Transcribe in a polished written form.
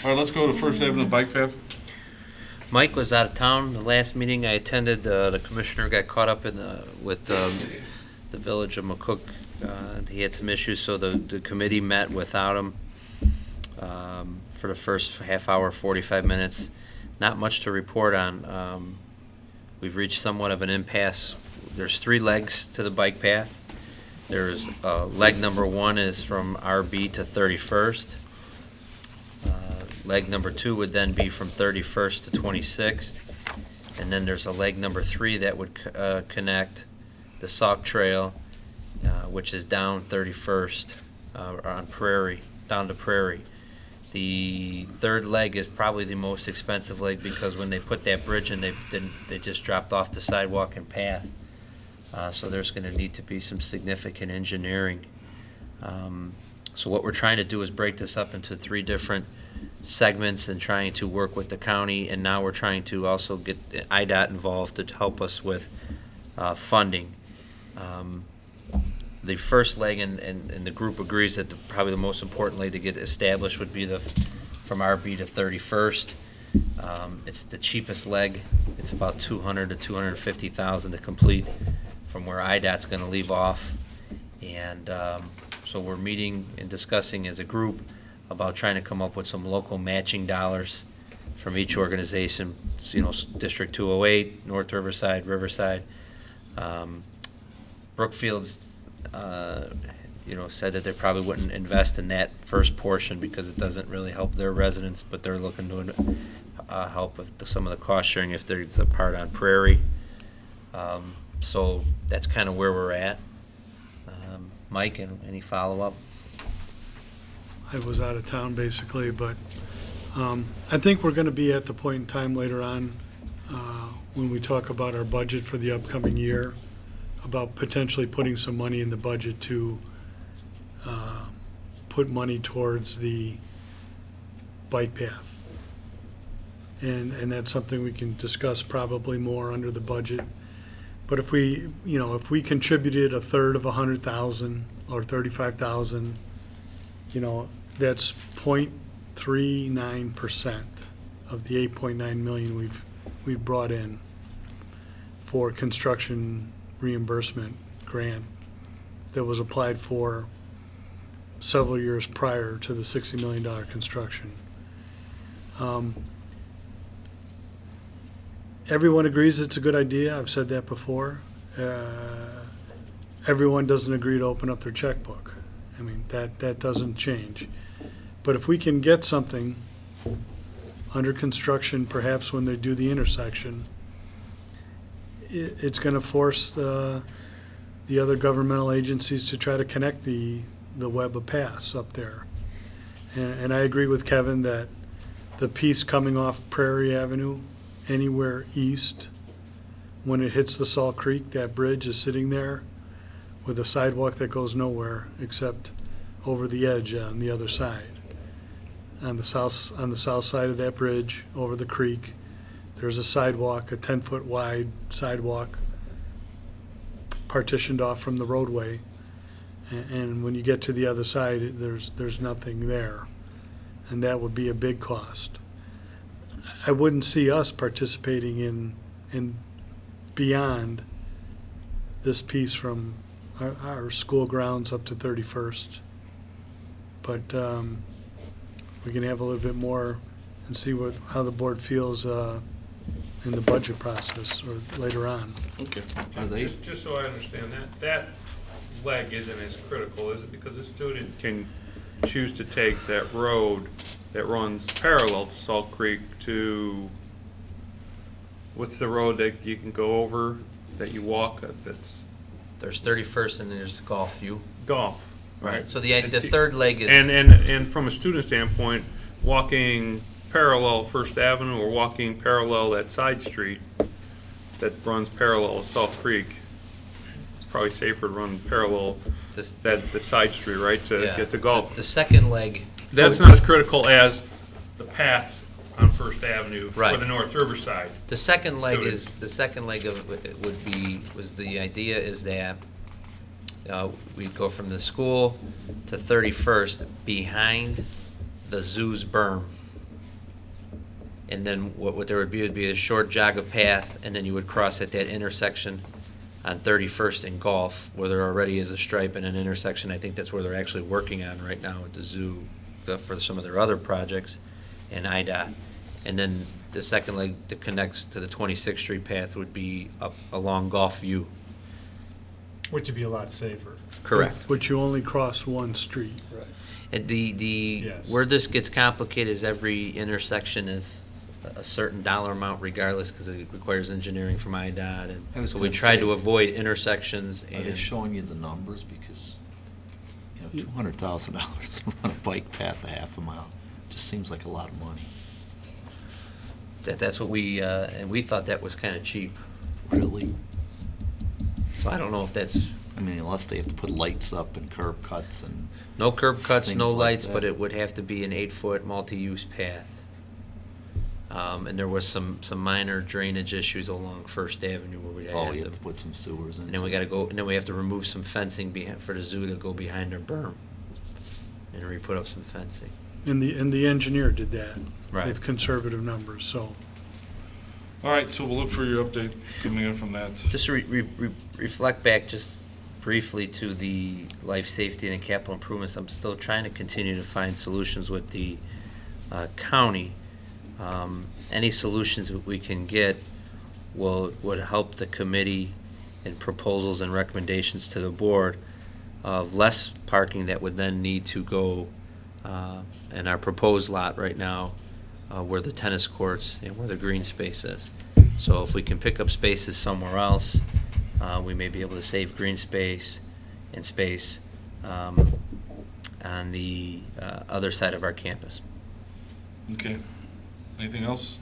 All right, let's go to First Avenue Bike Path. Mike was out of town. The last meeting I attended, the commissioner got caught up with the village of McCook. He had some issues, so the committee met without him for the first half hour, 45 minutes. Not much to report on. We've reached somewhat of an impasse. There's 3 legs to the bike path. There's leg number 1 is from RB to 31st. Leg number 2 would then be from 31st to 26th. And then there's a leg number 3 that would connect the Sauk Trail, which is down 31st on Prairie, down to Prairie. The third leg is probably the most expensive leg because when they put that bridge in, they just dropped off the sidewalk and path. So there's going to need to be some significant engineering. So what we're trying to do is break this up into 3 different segments and trying to work with the county, and now we're trying to also get IDOT involved to help us with funding. The first leg, and the group agrees that probably the most important leg to get established would be from RB to 31st. It's the cheapest leg. It's about $200,000 to $250,000 to complete from where IDOT's going to leave off, and so we're meeting and discussing as a group about trying to come up with some local matching dollars from each organization. District 208, North Riverside, Riverside. Brookfield's, said that they probably wouldn't invest in that first portion because it doesn't really help their residents, but they're looking to help with some of the cost sharing if there's a part on Prairie. So that's kind of where we're at. Mike, any follow-up? I was out of town basically, but I think we're going to be at the point in time later on when we talk about our budget for the upcoming year, about potentially putting some money in the budget to put money towards the bike path. And that's something we can discuss probably more under the budget. But if we contributed a third of 100,000 or 35,000, that's 0.39% of the 8.9 million we've brought in for construction reimbursement grant that was applied for several years prior to the $60 million construction. Everyone agrees it's a good idea. I've said that before. Everyone doesn't agree to open up their checkbook. I mean, that doesn't change. But if we can get something under construction, perhaps when they do the intersection, it's going to force the other governmental agencies to try to connect the web of paths up there. And I agree with Kevin that the piece coming off Prairie Avenue, anywhere east, when it hits the Salt Creek, that bridge is sitting there with a sidewalk that goes nowhere except over the edge on the other side. On the south side of that bridge, over the creek, there's a sidewalk, a 10-foot wide sidewalk, partitioned off from the roadway. And when you get to the other side, there's nothing there, and that would be a big cost. I wouldn't see us participating in beyond this piece from our school grounds up to 31st. But we can have a little bit more and see how the board feels in the budget process or later on. Okay. Just so I understand, that leg isn't as critical, is it? Because a student can choose to take that road that runs parallel to Salt Creek to, what's the road that you can go over, that you walk, There's 31st and there's Golf View. Golf. Right. So the third leg is And from a student standpoint, walking parallel First Avenue or walking parallel that side street that runs parallel to Salt Creek, it's probably safer to run parallel the side street, right, to get to Golf. The second leg. That's not as critical as the paths on First Avenue Right. for the North Riverside. The second leg Students. was the idea is that we go from the school to 31st behind the zoo's berm. And then what there would be a short jog of path, and then you would cross at that intersection on 31st and Gulf, where there already is a stripe and an intersection. I think that's where they're actually working on right now at the zoo for some of their other projects, and IDOT. And then the second leg that connects to the 26th Street path would be up along Gulf View. Which would be a lot safer. Correct. But you only cross one street. And Yes. where this gets complicated is every intersection is a certain dollar amount regardless, because it requires engineering from IDOT, I and was so we gonna tried say, to avoid intersections Are they and, showing you the numbers? Because, $200,000 to run a bike path a half a mile just seems like a lot of money. that's what we, and we thought that was kind of cheap. Really? So I don't know if that's, I mean, unless they have to put lights up and curb cuts and, no curb cuts, no Things like lights, that. but it would have to be an 8-foot multi-use path. And there was some minor drainage issues along First Avenue where we'd you have have to, to put some sewers in. and then we gotta go, and then we have to remove some fencing for the zoo to go behind our berm and re-put up some fencing. And the engineer did that Right. with conservative numbers, so. All right, so we'll look for your update coming in from that. Just to reflect back just briefly to the life safety and capital improvements, I'm still trying to continue to find solutions with the county. Any solutions that we can get would help the committee in proposals and recommendations to the board of less parking that would then need to go in our proposed lot right now, where the tennis courts and where the green space is. So if we can pick up spaces somewhere else, we may be able to save green space and space on the other side of our campus. Okay. Anything else?